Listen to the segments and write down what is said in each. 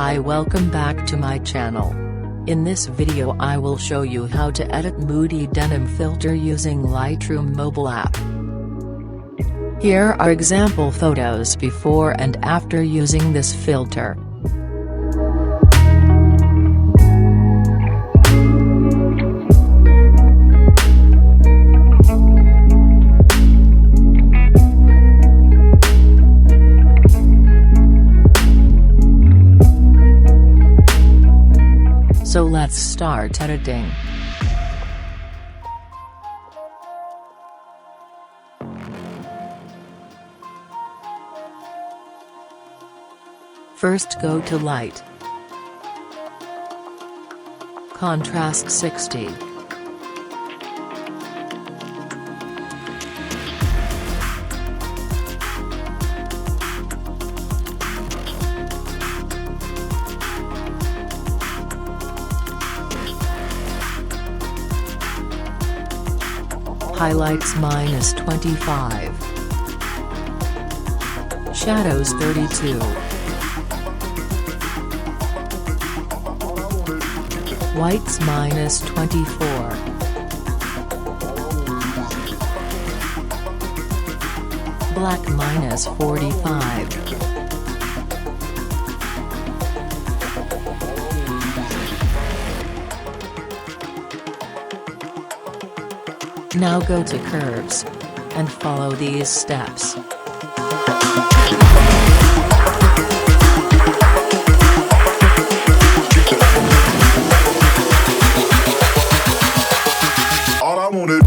Hi, welcome back to my channel. In this video I will show you how to edit Moody Denim Filter using Lightroom Mobile App. Here are example photos before and after using this filter. So let's start editing. First go to Light, Contrast 60. Highlights -25. Shadows 32. Whites -24. Black -45. Now go to curves, and follow these steps. All I wanted.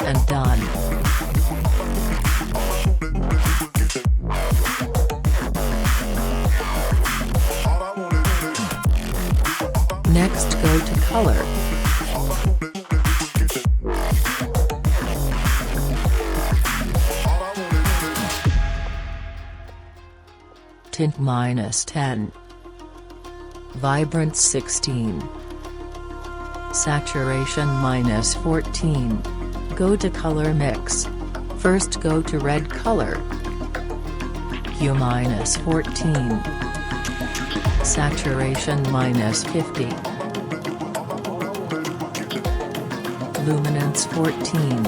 And done. Next go to color. Tint -10. Vibrance 16. Saturation -14. Go to color mix. First go to red color. Hue -14. Saturation -50. Luminance 14.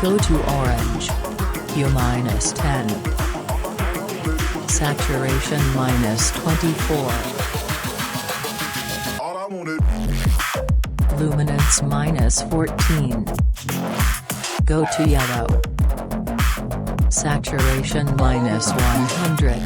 Go to orange. Hue -10. Saturation -24. Luminance -14. Go to yellow. Saturation -100.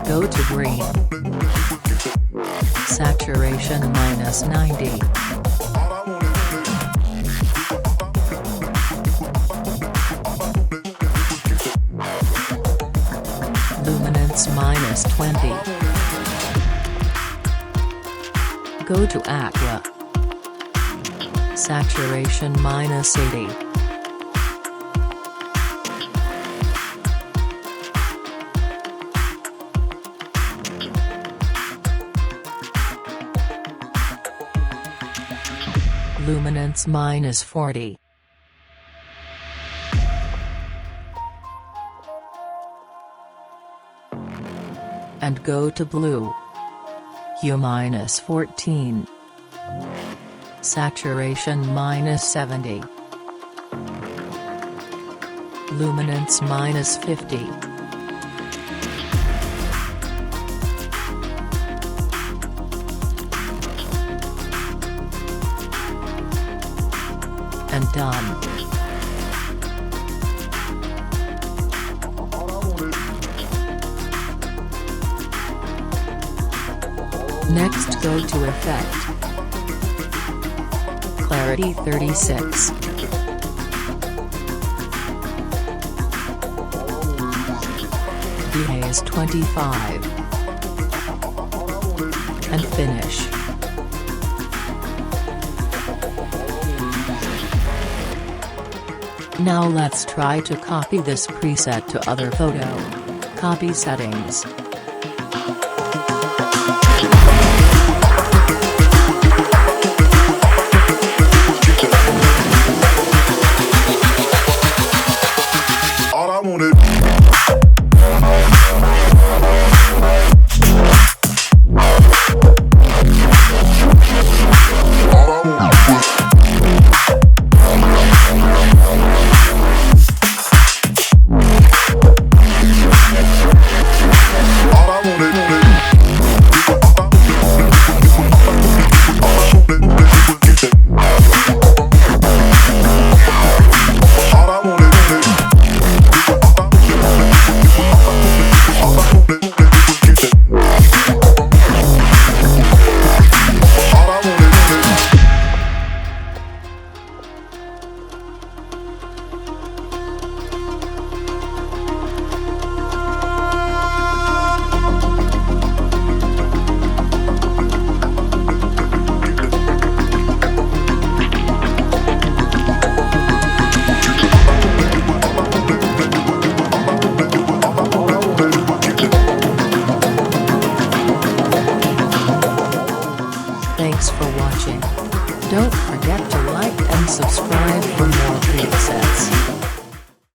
Go to green. Saturation -90. Luminance -20. Go to aqua. Saturation -80. Luminance -40. And go to blue. Hue -14. Saturation -70. Luminance -50. And done. Next go to Effect. Clarity 36. Haze 25. and finish. Now let's try to copy this preset to other photo. Copy settings. All I wanted. Thanks for watching. Don't